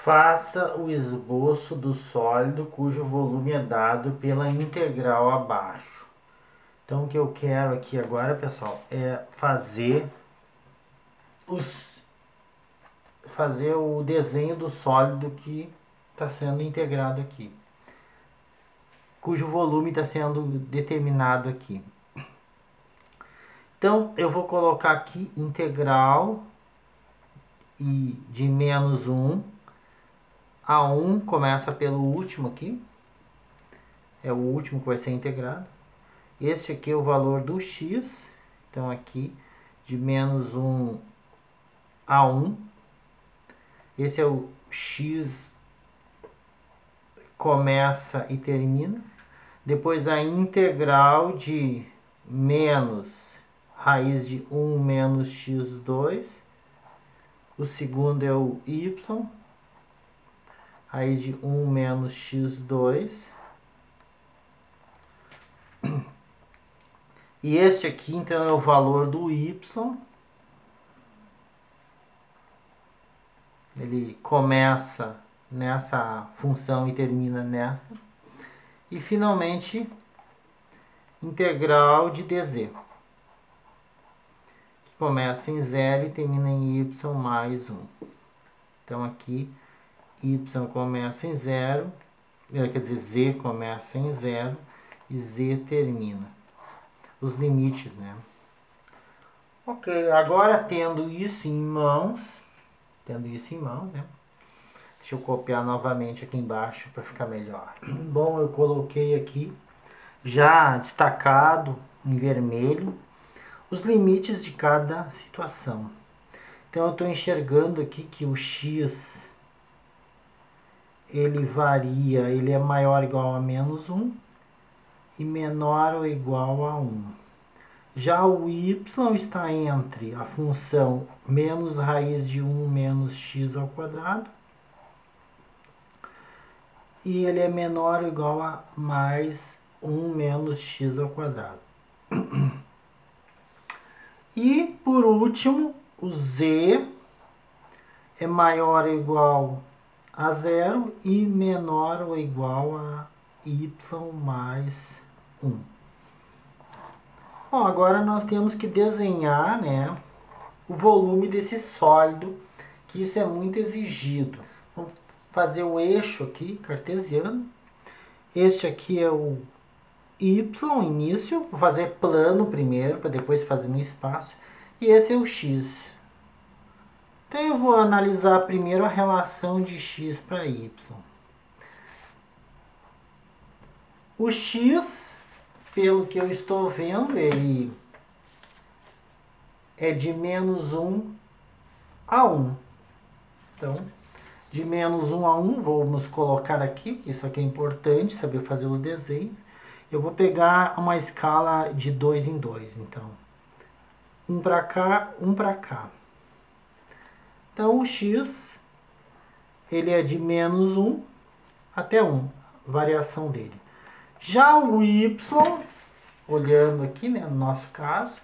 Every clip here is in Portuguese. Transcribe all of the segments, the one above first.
Faça o esboço do sólido cujo volume é dado pela integral abaixo. Então, o que eu quero aqui agora, pessoal, é fazer o desenho do sólido que está sendo integrado aqui, cujo volume está sendo determinado aqui. Então, eu vou colocar aqui integral de menos 1 a 1, começa pelo último aqui, é o último que vai ser integrado. Este aqui é o valor do x, então aqui de menos 1 a 1. Esse é o x começa e termina. Depois a integral de menos raiz de 1 menos x2. O segundo é o y, raiz de 1 menos x2. E este aqui, então, é o valor do y. Ele começa nessa função e termina nesta. E, finalmente, integral de dz, que começa em 0 e termina em y mais 1. Então, aqui, y começa em 0, quer dizer, z começa em 0 e z termina. Os limites, né? Ok, agora tendo isso em mãos, né? Deixa eu copiar novamente aqui embaixo para ficar melhor. Bom, eu coloquei aqui, já destacado em vermelho, os limites de cada situação. Então eu estou enxergando aqui que o x, ele varia, ele é maior ou igual a menos 1 e menor ou igual a 1. Já o y está entre a função menos raiz de 1 menos x ao quadrado e ele é menor ou igual a mais 1 menos x ao quadrado. E, por último, o z é maior ou igual a 0 e menor ou igual a y mais 1. Bom, agora nós temos que desenhar, né, o volume desse sólido, que isso é muito exigido. Vamos fazer o eixo aqui, cartesiano. Este aqui é o y, início. Vou fazer plano primeiro, para depois fazer no espaço. E esse é o x. Então eu vou analisar primeiro a relação de x para y. O x, pelo que eu estou vendo, ele é de menos 1 a 1. Então, de menos 1 a 1, vamos colocar aqui, que isso aqui é importante, saber fazer os desenhos. Eu vou pegar uma escala de 2 em 2, então. 1 para cá, 1 para cá. Então, o x, ele é de menos 1 até 1, variação dele. Já o y, olhando aqui, né, no nosso caso,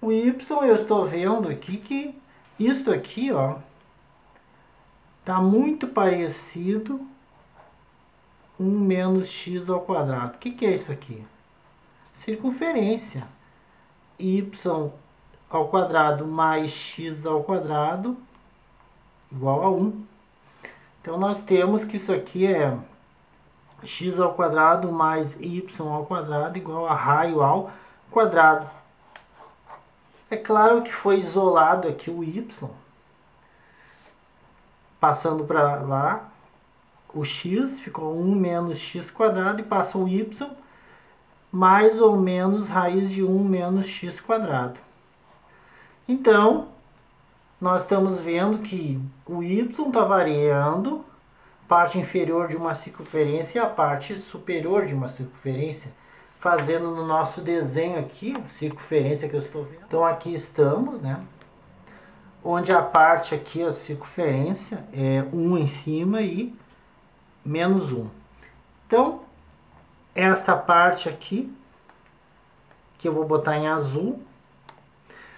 o y eu estou vendo aqui que isto aqui, ó, está muito parecido 1 menos x ao quadrado. O que é isso aqui? Circunferência. Y ao quadrado mais x ao quadrado igual a 1. Então, nós temos que isso aqui é x ao quadrado mais y ao quadrado igual a raio ao quadrado. É claro que foi isolado aqui o y, passando para lá, o x ficou 1 menos x quadrado e passa o y mais ou menos raiz de 1 menos x quadrado. Então, nós estamos vendo que o y está variando, parte inferior de uma circunferência e a parte superior de uma circunferência, fazendo no nosso desenho aqui, circunferência que eu estou vendo. Então aqui estamos, né? Onde a parte aqui, a circunferência, é 1 em cima e menos 1. Então, esta parte aqui, que eu vou botar em azul,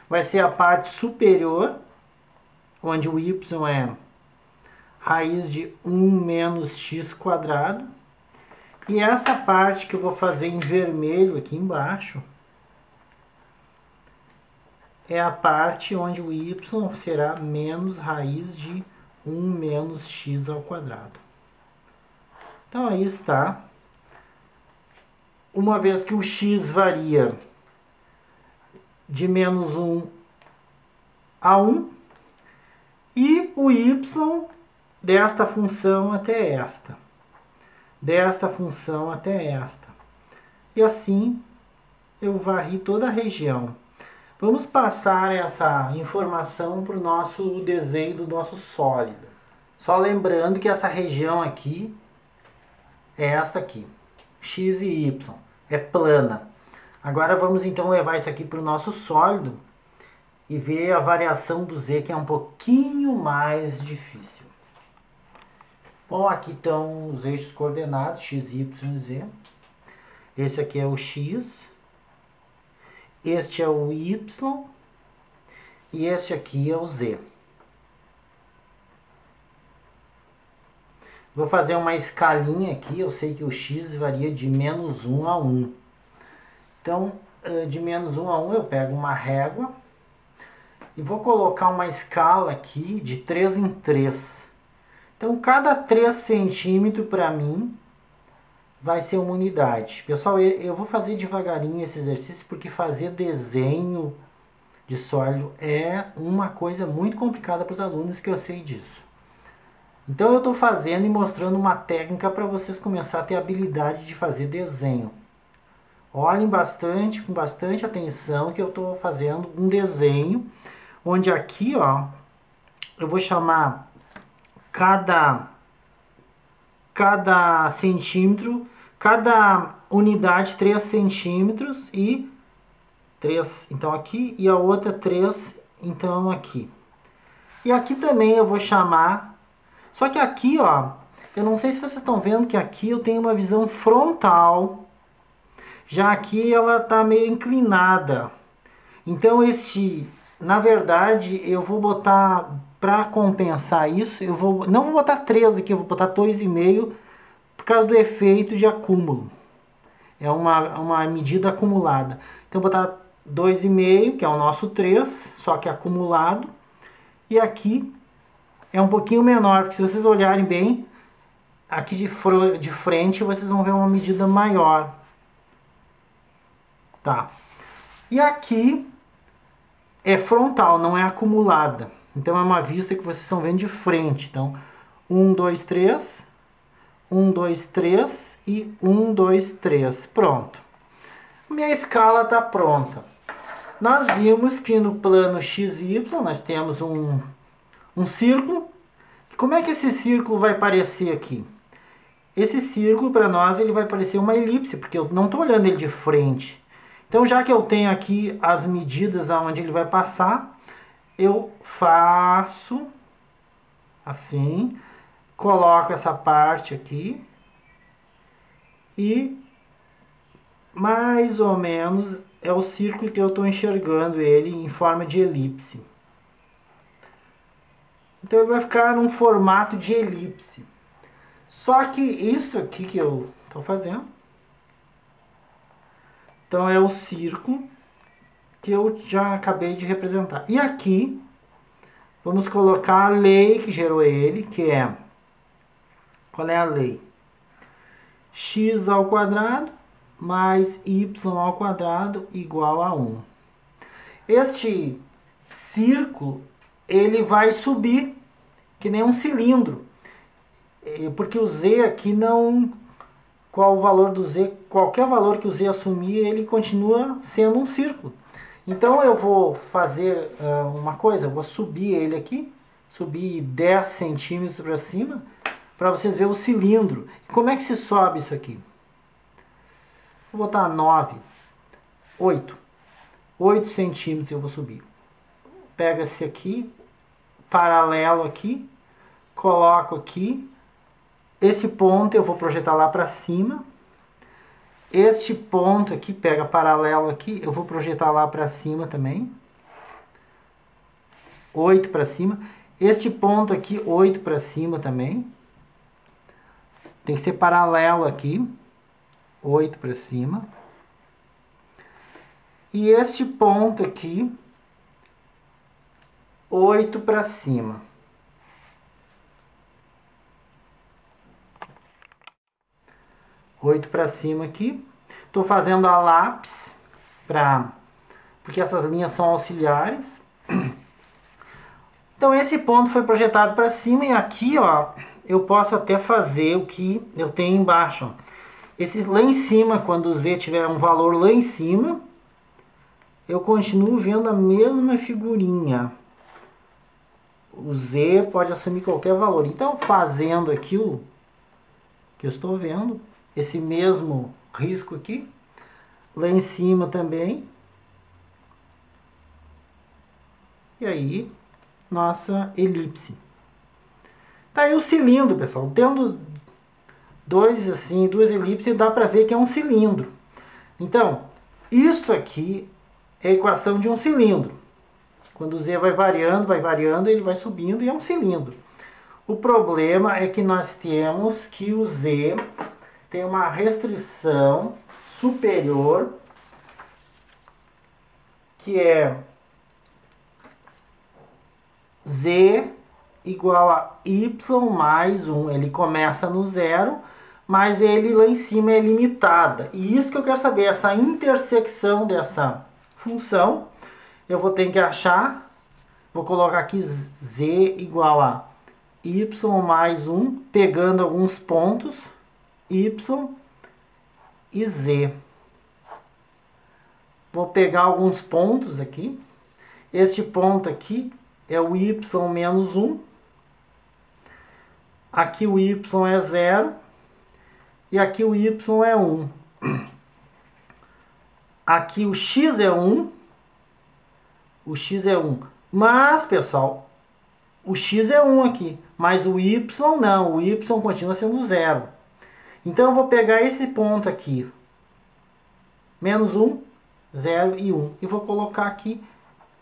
vai ser a parte superior, onde o y é raiz de 1 menos x quadrado. E essa parte que eu vou fazer em vermelho aqui embaixo é a parte onde o y será menos raiz de 1 menos x ao quadrado. Então aí está. Uma vez que o x varia de menos 1 a 1, e o y desta função até esta. Desta função até esta. E assim eu varri toda a região. Vamos passar essa informação para o nosso desenho do nosso sólido. Só lembrando que essa região aqui é esta aqui, x e y, é plana. Agora vamos então levar isso aqui para o nosso sólido e ver a variação do z, que é um pouquinho mais difícil. Bom, aqui estão os eixos coordenados, x, y e z. Esse aqui é o x, este é o y e este aqui é o z. Vou fazer uma escalinha aqui, eu sei que o x varia de menos 1 a 1. Então, de menos 1 a 1 eu pego uma régua e vou colocar uma escala aqui de 3 em 3. Então, cada 3 centímetros para mim vai ser uma unidade. Pessoal, eu vou fazer devagarinho esse exercício porque fazer desenho de sólido é uma coisa muito complicada para os alunos, que eu sei disso. Então eu estou fazendo e mostrando uma técnica para vocês começarem a ter a habilidade de fazer desenho. Olhem bastante, com bastante atenção, que eu estou fazendo um desenho, onde aqui, ó, eu vou chamar cada centímetro, cada unidade 3 centímetros e 3, então aqui, e a outra 3, então aqui. E aqui também eu vou chamar. Só que aqui, ó, eu não sei se vocês estão vendo que aqui eu tenho uma visão frontal. Já aqui ela está meio inclinada. Então na verdade, eu vou botar, para compensar isso, não vou botar 3 aqui, eu vou botar 2,5 por causa do efeito de acúmulo. É uma medida acumulada. Então eu vou botar 2,5, que é o nosso 3, só que acumulado. E aqui é um pouquinho menor, porque se vocês olharem bem, aqui de frente vocês vão ver uma medida maior. Tá. E aqui é frontal, não é acumulada. Então é uma vista que vocês estão vendo de frente. Então, 1, 2, 3, 1, 2, 3 e 1, 2, 3. Pronto. Minha escala está pronta. Nós vimos que no plano XY nós temos um círculo. Como é que esse círculo vai parecer aqui? Esse círculo, para nós, ele vai parecer uma elipse, porque eu não estou olhando ele de frente. Então, já que eu tenho aqui as medidas aonde ele vai passar, eu faço assim, coloco essa parte aqui e mais ou menos é o círculo que eu estou enxergando ele em forma de elipse. Então ele vai ficar num formato de elipse. Só que isso aqui que eu estou fazendo, então é o círculo que eu já acabei de representar. E aqui, vamos colocar a lei que gerou ele, que é... Qual é a lei? X ao quadrado mais y ao quadrado igual a 1. Este círculo, ele vai subir, que nem um cilindro. Porque o z aqui não... Qual o valor do z? Qualquer valor que o z assumir, ele continua sendo um círculo. Então eu vou fazer uma coisa, eu vou subir ele aqui, subir 10 centímetros para cima, para vocês verem o cilindro. Como é que se sobe isso aqui? Vou botar 9, 8 centímetros eu vou subir. Pega esse aqui, paralelo aqui, coloco aqui. Esse ponto eu vou projetar lá para cima. Este ponto aqui, pega paralelo aqui, eu vou projetar lá para cima também. 8 para cima. Este ponto aqui, 8 para cima também. Tem que ser paralelo aqui. 8 para cima. E este ponto aqui, 8 para cima. Oito para cima aqui. Estou fazendo a lápis, porque essas linhas são auxiliares. Então esse ponto foi projetado para cima e aqui, ó, eu posso até fazer o que eu tenho embaixo. Ó. Esse lá em cima, quando o Z tiver um valor lá em cima, eu continuo vendo a mesma figurinha. O Z pode assumir qualquer valor. Então, fazendo aqui o que eu estou vendo, esse mesmo risco aqui, lá em cima também. E aí, nossa elipse. Tá aí o cilindro, pessoal. Tendo duas elipses, dá para ver que é um cilindro. Então, isto aqui é a equação de um cilindro. Quando o Z vai variando, ele vai subindo e é um cilindro. O problema é que nós temos que o Z tem uma restrição superior, que é Z igual a Y mais 1. Ele começa no zero, mas ele lá em cima é limitada. E isso que eu quero saber, essa intersecção dessa função, eu vou ter que achar, vou colocar aqui Z igual a Y mais 1, pegando alguns pontos, Y e Z. Vou pegar alguns pontos aqui. Este ponto aqui é o Y menos 1. Aqui o Y é 0. E aqui o Y é 1. Aqui o X é 1. O X é 1. Mas, pessoal, o X é 1 aqui. Mas o Y não. O Y continua sendo 0. Então, eu vou pegar esse ponto aqui. Menos 1, 0 e 1. E vou colocar aqui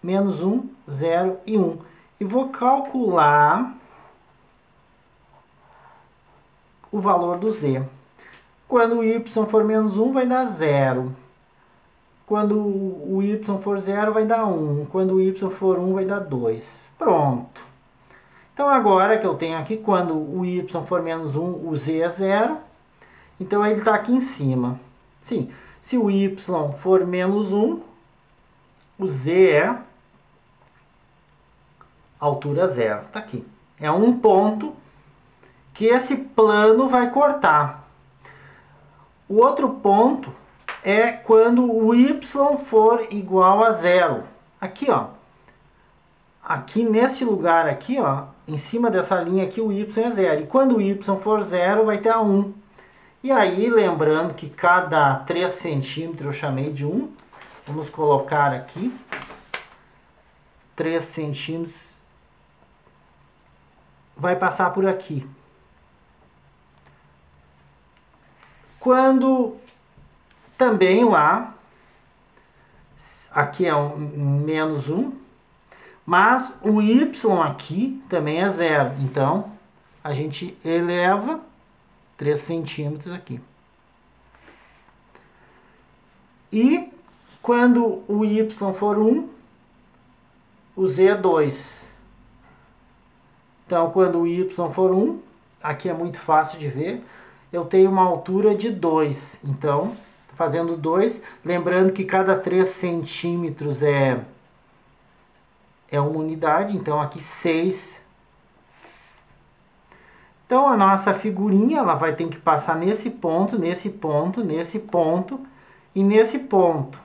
menos 1, 0 e 1. E vou calcular o valor do Z. Quando o Y for menos 1, vai dar 0. Quando o Y for 0, vai dar 1. Quando o Y for 1, vai dar 2. Pronto. Então, agora que eu tenho aqui, quando o Y for menos 1, o Z é 0. Então, ele está aqui em cima. Sim, se o Y for menos 1, o Z é altura 0. Está aqui. É um ponto que esse plano vai cortar. O outro ponto é quando o Y for igual a 0. Aqui, ó. Aqui nesse lugar aqui, ó, em cima dessa linha aqui, o Y é 0. E quando o Y for 0, vai ter a 1. E aí, lembrando que cada 3 centímetros eu chamei de 1. Vamos colocar aqui 3 centímetros. Vai passar por aqui. Quando também lá, aqui é menos 1, mas o Y aqui também é 0. Então, a gente eleva 3 centímetros aqui. E quando o Y for 1, o Z é 2. Então, quando o Y for 1, aqui é muito fácil de ver, eu tenho uma altura de 2. Então, fazendo 2, lembrando que cada 3 centímetros é uma unidade, então aqui 6. Então, a nossa figurinha, ela vai ter que passar nesse ponto, nesse ponto, nesse ponto e nesse ponto.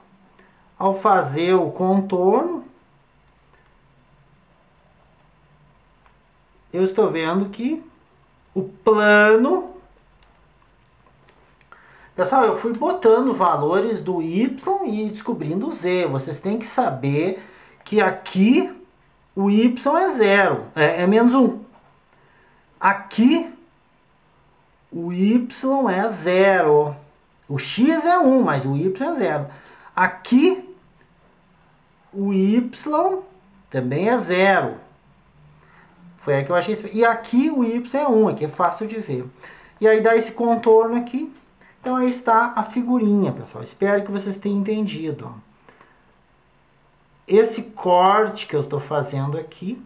Ao fazer o contorno, eu estou vendo que o plano... Pessoal, eu fui botando valores do Y e descobrindo o Z. Vocês têm que saber que aqui o Y é 0, é menos 1. Aqui o Y é 0. O X é 1, mas o Y é 0. Aqui o Y também é 0. Foi aí que eu achei. E aqui o y é 1, aqui é fácil de ver. E aí dá esse contorno aqui. Então aí está a figurinha, pessoal. Espero que vocês tenham entendido. Esse corte que eu estou fazendo aqui.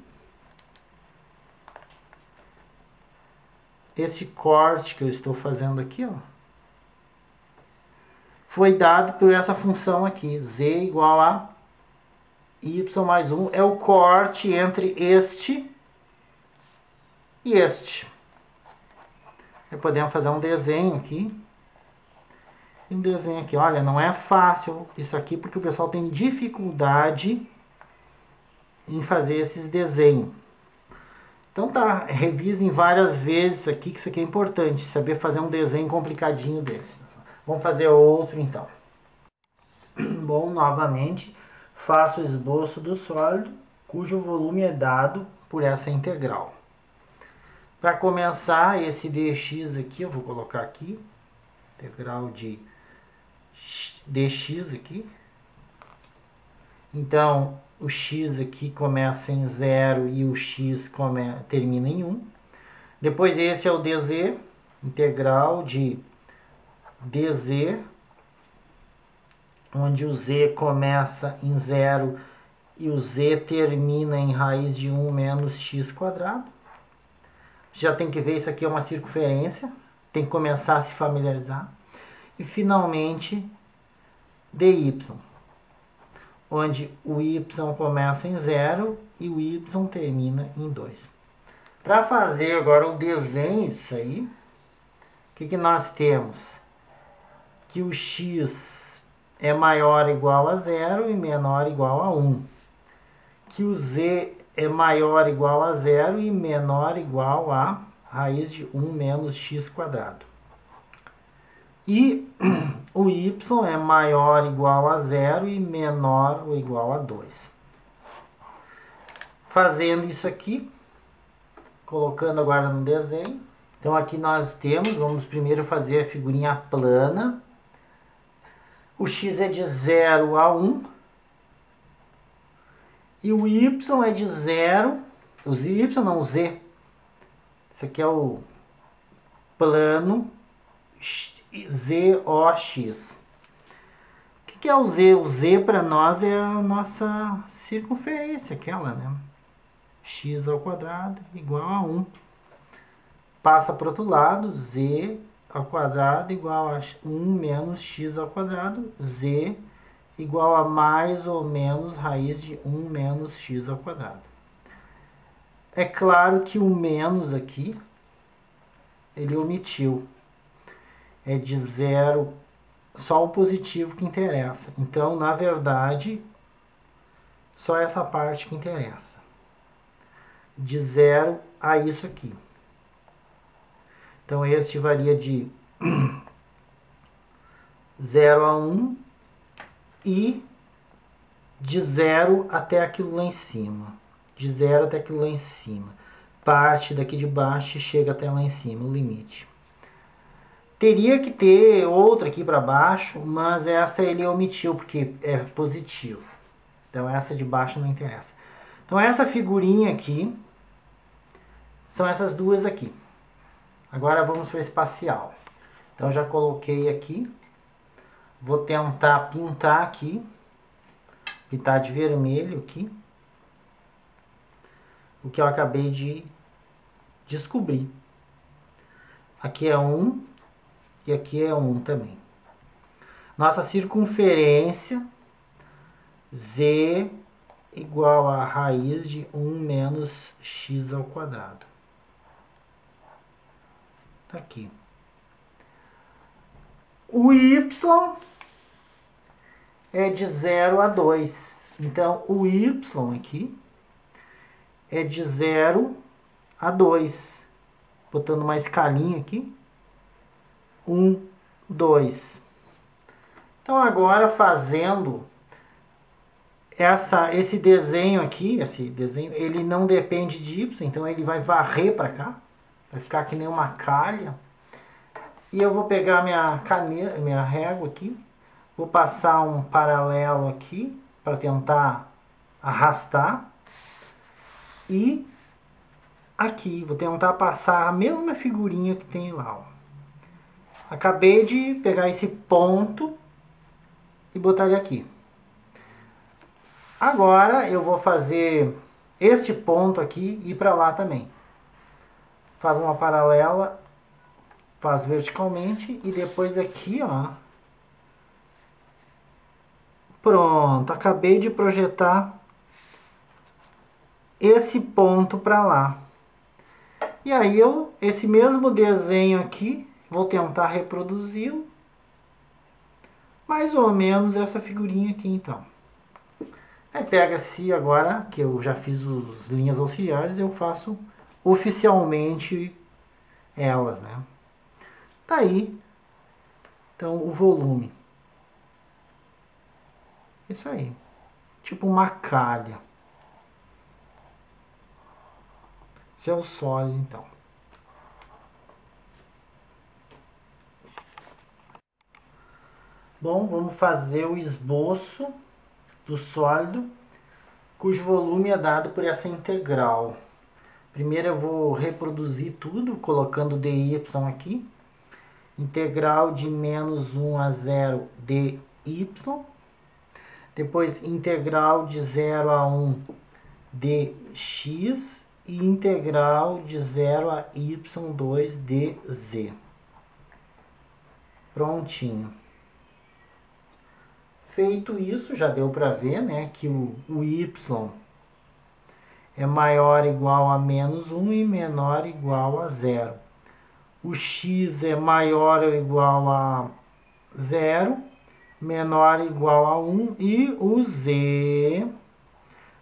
Esse corte que eu estou fazendo aqui, ó. Foi dado por essa função aqui. Z igual a y mais 1. É o corte entre este e este. E podemos fazer um desenho aqui. Um desenho aqui. Olha, não é fácil isso aqui, porque o pessoal tem dificuldade em fazer esses desenhos. Então tá, revisem várias vezes aqui, que isso aqui é importante, saber fazer um desenho complicadinho desse. Vamos fazer outro então. Bom, novamente, faço o esboço do sólido, cujo volume é dado por essa integral. Para começar, esse dx aqui, eu vou colocar aqui, integral de dx aqui. Então, o x aqui começa em 0 e o x termina em 1. Depois esse é o dz, integral de dz, onde o z começa em 0 e o z termina em raiz de 1 menos x quadrado. Já tem que ver, isso aqui é uma circunferência, tem que começar a se familiarizar. E finalmente, dy, onde o y começa em 0 e o y termina em 2. Para fazer agora o desenho disso aí, o que nós temos? Que o x é maior ou igual a 0 e menor ou igual a 1. Que o z é maior ou igual a 0 e menor ou igual a raiz de 1 menos x quadrado. E o y é maior ou igual a 0 e menor ou igual a 2. Fazendo isso aqui, colocando agora no desenho. Então aqui nós temos, vamos primeiro fazer a figurinha plana. O x é de 0 a 1. E o y é de 0, o z. Isso aqui é o plano ZOX. O que é o z? O z para nós é a nossa circunferência, aquela, né? X ao quadrado igual a 1. Passa para o outro lado, z ao quadrado igual a 1 menos x ao quadrado, z igual a mais ou menos raiz de 1 menos x ao quadrado. É claro que o menos aqui, ele omitiu. É de 0, só o positivo que interessa. Então, na verdade, só essa parte que interessa. De 0 a isso aqui. Então, este varia de 0 a 1 e de 0 até aquilo lá em cima. De 0 até aquilo lá em cima. Parte daqui de baixo e chega até lá em cima, o limite. Teria que ter outra aqui para baixo, mas esta ele omitiu, porque é positivo. Então essa de baixo não interessa. Então essa figurinha aqui, são essas duas aqui. Agora vamos para o espacial. Então já coloquei aqui. Vou tentar pintar aqui. Pintar de vermelho aqui. O que eu acabei de descobrir. Aqui é 1 e aqui é 1 também. Nossa circunferência, z igual a raiz de 1 menos x ao quadrado. Tá aqui. O y é de 0 a 2. Então, o y aqui é de 0 a 2. Botando uma escalinha aqui. 1, 2. Então, agora fazendo esse desenho aqui, ele não depende de y, então ele vai varrer para cá. Vai ficar que nem uma calha. E eu vou pegar minha caneta, minha régua aqui. Vou passar um paralelo aqui para tentar arrastar. E aqui. Vou tentar passar a mesma figurinha que tem lá, ó. Acabei de pegar esse ponto e botar ele aqui. Agora eu vou fazer este ponto aqui e ir para lá também. Faz uma paralela, faz verticalmente e depois aqui, ó. Pronto, acabei de projetar esse ponto para lá. E aí esse mesmo desenho aqui, vou tentar reproduzi-lo. Mais ou menos essa figurinha aqui, então. Aí pega-se agora, que eu já fiz as linhas auxiliares, eu faço oficialmente elas, né? Tá aí, então, o volume. Isso aí. Tipo uma calha. Esse é o sólido, então. Bom, vamos fazer o esboço do sólido, cujo volume é dado por essa integral. Primeiro eu vou reproduzir tudo, colocando dy aqui. Integral de menos 1 a 0 dy. Depois integral de 0 a 1 dx e integral de 0 a y2 dz. Prontinho. Feito isso, já deu para ver, né, que o y é maior ou igual a menos 1 e menor ou igual a 0. O x é maior ou igual a 0, menor ou igual a 1 e o z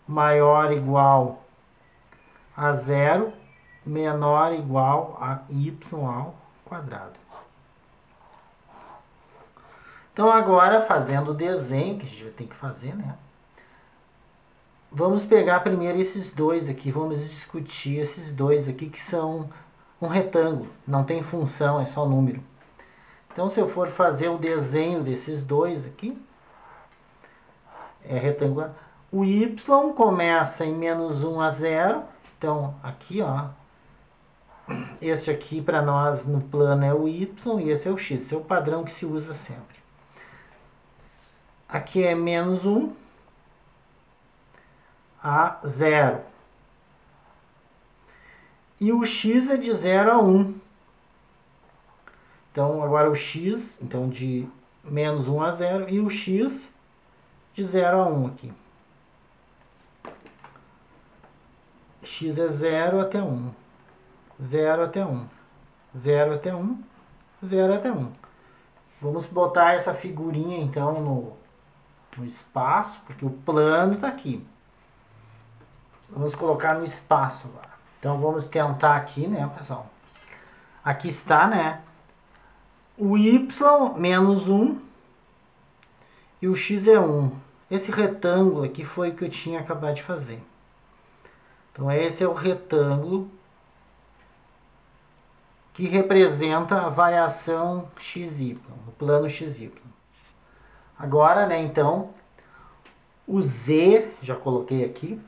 maior ou igual a 0, menor ou igual a y ao quadrado. Então agora, fazendo o desenho, que a gente vai ter que fazer, né? Vamos pegar primeiro esses dois aqui, vamos discutir esses dois aqui que são um retângulo, não tem função, é só número. Então se eu for fazer o desenho desses dois aqui, é retangular. O y começa em menos 1 a 0, então aqui, ó, este aqui para nós no plano é o y e esse é o x, esse é o padrão que se usa sempre. Aqui é menos 1 a 0. E o x é de 0 a 1. Então, agora o x, então de menos 1 a 0, e o x de 0 a 1 aqui. X é 0 até 1. 0 até 1. 0 até 1. 0 até 1. Vamos botar essa figurinha, então, no espaço, porque o plano está aqui. Vamos colocar no espaço agora. Então, vamos tentar aqui, né, pessoal? Aqui está, né? O y menos 1 e o x é 1. Esse retângulo aqui foi o que eu tinha acabado de fazer. Então, esse é o retângulo que representa a variação xy, o plano xy. Agora, né, então, o z, já coloquei aqui,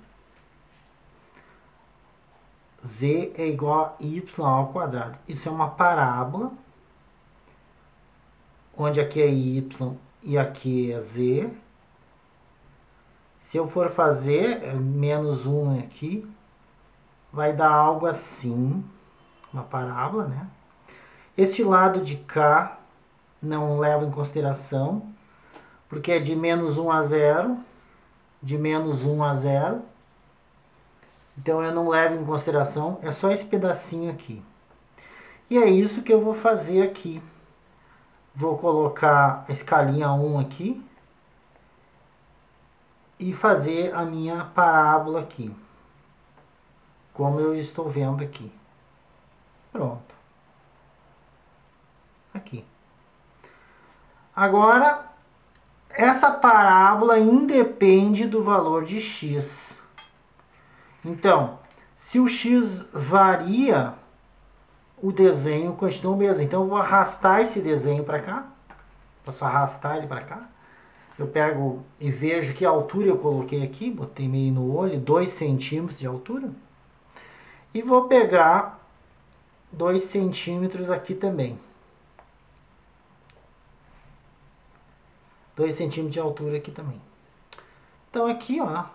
z é igual a y ao quadrado. Isso é uma parábola, onde aqui é y e aqui é z. Se eu for fazer menos 1 aqui, vai dar algo assim, uma parábola, né? Este lado de cá não leva em consideração, porque é de menos 1 a 0, de menos 1 a 0. Então eu não levo em consideração, é só esse pedacinho aqui. E é isso que eu vou fazer aqui. Vou colocar a escalinha 1 aqui e fazer a minha parábola aqui, como eu estou vendo aqui. Pronto. Aqui. Agora, essa parábola independe do valor de x. Então, se o x varia, o desenho continua o mesmo. Então, eu vou arrastar esse desenho para cá. Posso arrastar ele para cá. Eu pego e vejo que altura eu coloquei aqui. Botei meio no olho, 2 centímetros de altura. E vou pegar 2 centímetros aqui também. 2 centímetros de altura aqui também. Então aqui, ó,